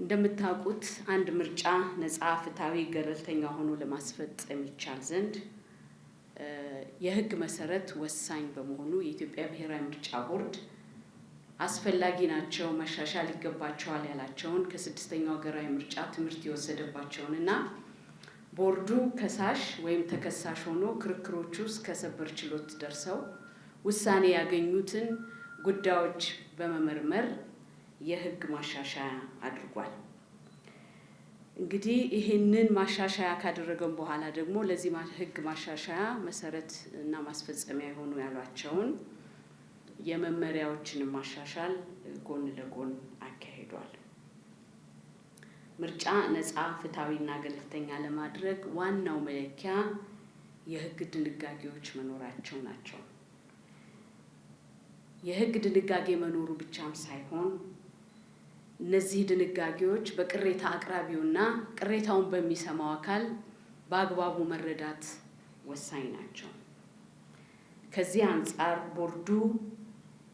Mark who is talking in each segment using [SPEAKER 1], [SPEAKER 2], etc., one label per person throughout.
[SPEAKER 1] እንደምታውቁት አንድ ምርጫ ነፃ ፍትሃዊ ገለልተኛ ሆኖ ለማስፈጸም ይቻል ዘንድ የህግ መሰረት ወሳኝ በመሆኑ የኢትዮጵያ ብሔራዊ ምርጫ ቦርድ አስፈላጊ ናቸው መሻሻል ይገባቸዋል ያላቸውን ከስድስተኛው ሀገራዊ ምርጫ ትምህርት የወሰደባቸውንና ቦርዱ ከሳሽ ወይም ተከሳሽ ሆኖ ክርክሮቹ እስከ ሰበር ችሎት ደርሰው ውሳኔ ያገኙትን ጉዳዮች በመመርመር የህግ ማሻሻያ አድርጓል። እንግዲህ ይሄንን ማሻሻያ ካደረገን በኋላ ደግሞ ለዚህ ህግ ማሻሻያ መሰረት እና ማስፈጸሚያ የሆኑ ያሏቸውን የመመሪያዎችን ማሻሻል ጎን ለጎን አካሂዷል። ምርጫ ነፃ ፍትሃዊና ገለልተኛ ለማድረግ ዋናው መለኪያ የህግ ድንጋጌዎች መኖራቸው ናቸው። የህግ ድንጋጌ መኖሩ ብቻም ሳይሆን እነዚህ ድንጋጌዎች በቅሬታ አቅራቢውና ቅሬታውን በሚሰማው አካል በአግባቡ መረዳት ወሳኝ ናቸው። ከዚህ አንፃር ቦርዱ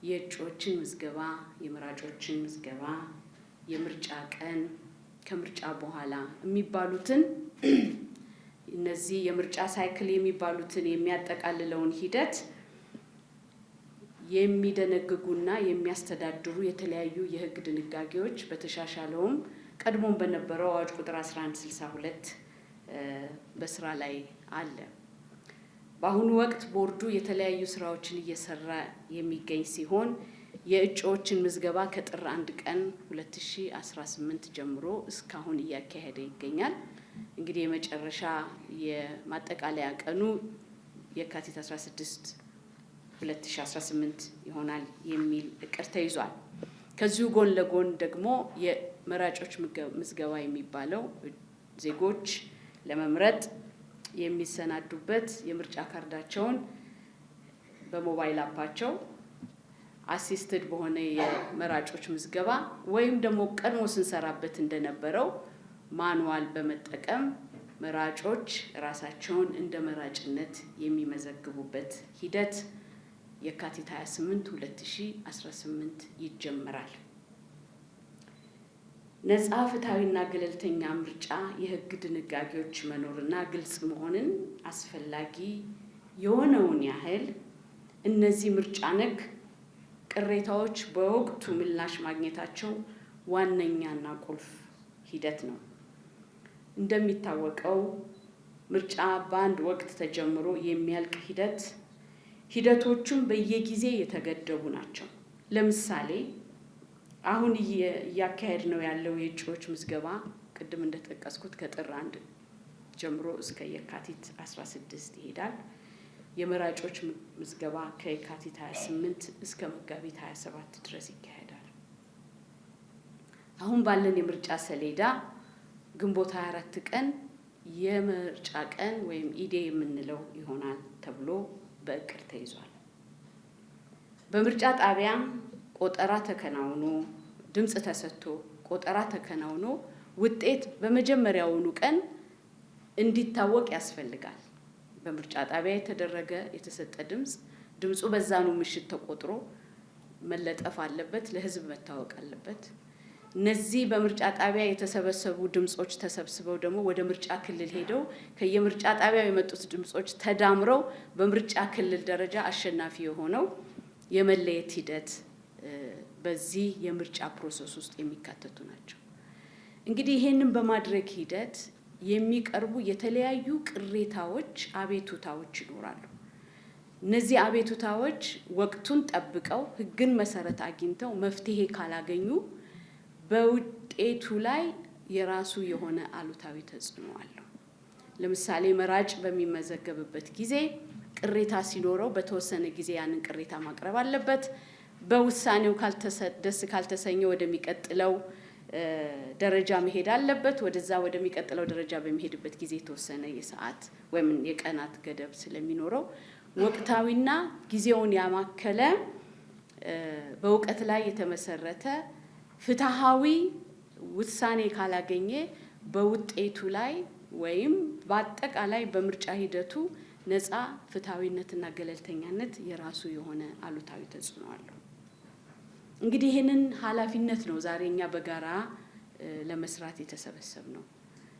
[SPEAKER 1] የእጩዎችን ምዝገባ፣ የመራጮችን ምዝገባ፣ የምርጫ ቀን፣ ከምርጫ በኋላ የሚባሉትን እነዚህ የምርጫ ሳይክል የሚባሉትን የሚያጠቃልለውን ሂደት የሚደነግጉና የሚያስተዳድሩ የተለያዩ የህግ ድንጋጌዎች በተሻሻለውም ቀድሞም በነበረው አዋጅ ቁጥር 1162 በስራ ላይ አለ። በአሁኑ ወቅት ቦርዱ የተለያዩ ስራዎችን እየሰራ የሚገኝ ሲሆን የእጩዎችን ምዝገባ ከጥር 1 ቀን 2018 ጀምሮ እስካሁን እያካሄደ ይገኛል። እንግዲህ የመጨረሻ የማጠቃለያ ቀኑ የካቲት 16 2018 ይሆናል የሚል እቅድ ተይዟል። ከዚሁ ጎን ለጎን ደግሞ የመራጮች ምዝገባ የሚባለው ዜጎች ለመምረጥ የሚሰናዱበት የምርጫ ካርዳቸውን በሞባይል አፓቸው አሲስትድ በሆነ የመራጮች ምዝገባ ወይም ደግሞ ቀድሞ ስንሰራበት እንደነበረው ማኑዋል በመጠቀም መራጮች ራሳቸውን እንደ መራጭነት የሚመዘግቡበት ሂደት የካቲት 28 2018 ይጀምራል። ነፃ ፍትሃዊና ገለልተኛ ምርጫ የህግ ድንጋጌዎች መኖርና ግልጽ መሆንን አስፈላጊ የሆነውን ያህል እነዚህ ምርጫ ነክ ቅሬታዎች በወቅቱ ምላሽ ማግኘታቸው ዋነኛና ቁልፍ ሂደት ነው። እንደሚታወቀው ምርጫ በአንድ ወቅት ተጀምሮ የሚያልቅ ሂደቶቹም በየጊዜ የተገደቡ ናቸው። ለምሳሌ አሁን እያካሄድ ነው ያለው የእጩዎች ምዝገባ ቅድም እንደተጠቀስኩት ከጥር 1 ጀምሮ እስከ የካቲት 16 ይሄዳል። የመራጮች ምዝገባ ከየካቲት 28 እስከ መጋቢት 27 ድረስ ይካሄዳል። አሁን ባለን የምርጫ ሰሌዳ ግንቦት 24 ቀን የምርጫ ቀን ወይም ኢዴ የምንለው ይሆናል ተብሎ በእቅድ ተይዟል። በምርጫ ጣቢያ ቆጠራ ተከናውኖ ድምጽ ተሰጥቶ ቆጠራ ተከናውኖ ውጤት በመጀመሪያውኑ ቀን እንዲታወቅ ያስፈልጋል። በምርጫ ጣቢያ የተሰጠ ድምፁ በዛኑ ምሽት ተቆጥሮ መለጠፍ አለበት፣ ለህዝብ መታወቅ አለበት። እነዚህ በምርጫ ጣቢያ የተሰበሰቡ ድምጾች ተሰብስበው ደግሞ ወደ ምርጫ ክልል ሄደው ከየምርጫ ጣቢያው የመጡት ድምጾች ተዳምረው በምርጫ ክልል ደረጃ አሸናፊ የሆነው የመለየት ሂደት በዚህ የምርጫ ፕሮሰስ ውስጥ የሚካተቱ ናቸው። እንግዲህ ይሄንን በማድረግ ሂደት የሚቀርቡ የተለያዩ ቅሬታዎች፣ አቤቱታዎች ይኖራሉ። እነዚህ አቤቱታዎች ወቅቱን ጠብቀው ህግን መሰረት አግኝተው መፍትሄ ካላገኙ በውጤቱ ላይ የራሱ የሆነ አሉታዊ ተጽዕኖ አለው። ለምሳሌ መራጭ በሚመዘገብበት ጊዜ ቅሬታ ሲኖረው በተወሰነ ጊዜ ያንን ቅሬታ ማቅረብ አለበት። በውሳኔው ደስ ካልተሰኘ ወደሚቀጥለው ደረጃ መሄድ አለበት። ወደዛ ወደሚቀጥለው ደረጃ በሚሄድበት ጊዜ የተወሰነ የሰዓት ወይም የቀናት ገደብ ስለሚኖረው ወቅታዊና ጊዜውን ያማከለ በእውቀት ላይ የተመሰረተ ፍትሃዊ ውሳኔ ካላገኘ በውጤቱ ላይ ወይም በአጠቃላይ በምርጫ ሂደቱ ነፃ ፍትሃዊነትና ገለልተኛነት የራሱ የሆነ አሉታዊ ተጽዕኖ አለው። እንግዲህ ይህንን ኃላፊነት ነው ዛሬ እኛ በጋራ ለመስራት የተሰበሰብነው።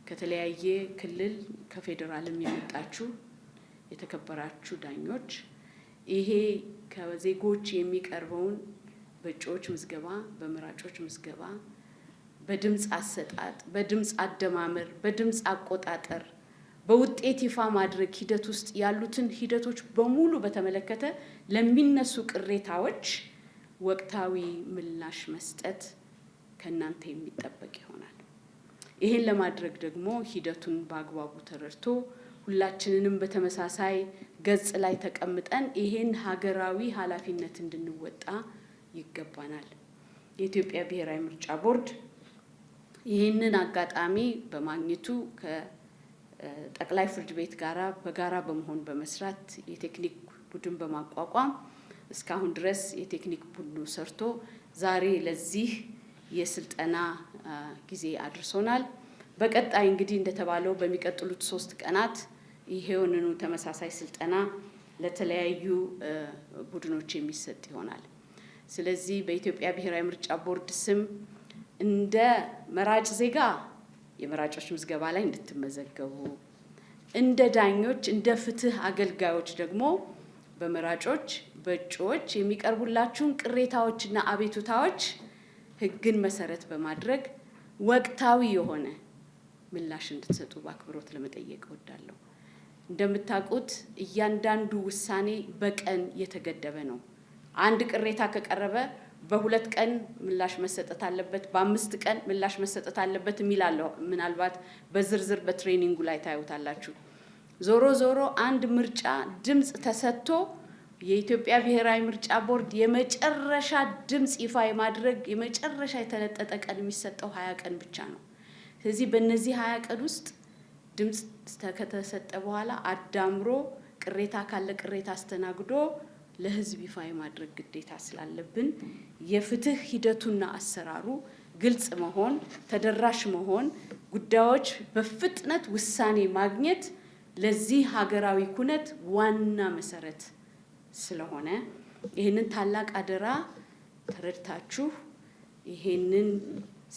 [SPEAKER 1] ከተለያየ ክልል ከፌደራልም የመጣችሁ የተከበራችሁ ዳኞች ይሄ ከዜጎች የሚቀርበውን በእጩዎች ምዝገባ፣ በመራጮች ምዝገባ፣ በድምፅ አሰጣጥ፣ በድምፅ አደማመር፣ በድምፅ አቆጣጠር፣ በውጤት ይፋ ማድረግ ሂደት ውስጥ ያሉትን ሂደቶች በሙሉ በተመለከተ ለሚነሱ ቅሬታዎች ወቅታዊ ምላሽ መስጠት ከእናንተ የሚጠበቅ ይሆናል። ይሄን ለማድረግ ደግሞ ሂደቱን በአግባቡ ተረድቶ ሁላችንንም በተመሳሳይ ገጽ ላይ ተቀምጠን ይሄን ሀገራዊ ኃላፊነት እንድንወጣ ይገባናል። የኢትዮጵያ ብሔራዊ ምርጫ ቦርድ ይህንን አጋጣሚ በማግኘቱ ከጠቅላይ ፍርድ ቤት ጋራ በጋራ በመሆን በመስራት የቴክኒክ ቡድን በማቋቋም እስካሁን ድረስ የቴክኒክ ቡድኑ ሰርቶ ዛሬ ለዚህ የስልጠና ጊዜ አድርሶናል። በቀጣይ እንግዲህ እንደተባለው በሚቀጥሉት 3 ቀናት ይሄውንኑ ተመሳሳይ ስልጠና ለተለያዩ ቡድኖች የሚሰጥ ይሆናል። ስለዚህ በኢትዮጵያ ብሔራዊ ምርጫ ቦርድ ስም እንደ መራጭ ዜጋ የመራጮች ምዝገባ ላይ እንድትመዘገቡ፣ እንደ ዳኞች፣ እንደ ፍትህ አገልጋዮች ደግሞ በመራጮች በእጩዎች የሚቀርቡላችሁን ቅሬታዎችና አቤቱታዎች ሕግን መሰረት በማድረግ ወቅታዊ የሆነ ምላሽ እንድትሰጡ በአክብሮት ለመጠየቅ እወዳለሁ። እንደምታውቁት እያንዳንዱ ውሳኔ በቀን የተገደበ ነው። አንድ ቅሬታ ከቀረበ በ2 ቀን ምላሽ መሰጠት አለበት፣ በ5 ቀን ምላሽ መሰጠት አለበት የሚላለው ምናልባት በዝርዝር በትሬኒንጉ ላይ ታዩታላችሁ። ዞሮ ዞሮ አንድ ምርጫ ድምፅ ተሰጥቶ የኢትዮጵያ ብሔራዊ ምርጫ ቦርድ የመጨረሻ ድምፅ ይፋ የማድረግ የመጨረሻ የተለጠጠ ቀን የሚሰጠው 20 ቀን ብቻ ነው። ስለዚህ በእነዚህ 20 ቀን ውስጥ ድምፅ ከተሰጠ በኋላ አዳምሮ ቅሬታ ካለ ቅሬታ አስተናግዶ ለሕዝብ ይፋ የማድረግ ግዴታ ስላለብን የፍትህ ሂደቱና አሰራሩ ግልጽ መሆን፣ ተደራሽ መሆን፣ ጉዳዮች በፍጥነት ውሳኔ ማግኘት ለዚህ ሀገራዊ ኩነት ዋና መሰረት ስለሆነ ይህንን ታላቅ አደራ ተረድታችሁ ይህንን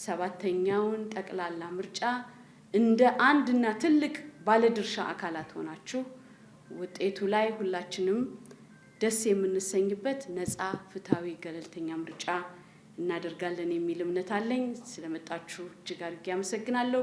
[SPEAKER 1] 7ኛውን ጠቅላላ ምርጫ እንደ አንድና ትልቅ ባለድርሻ አካላት ሆናችሁ ውጤቱ ላይ ሁላችንም ደስ የምንሰኝበት ነፃ፣ ፍትሃዊ፣ ገለልተኛ ምርጫ እናደርጋለን የሚል እምነት አለኝ። ስለመጣችሁ እጅግ አድርጌ አመሰግናለሁ።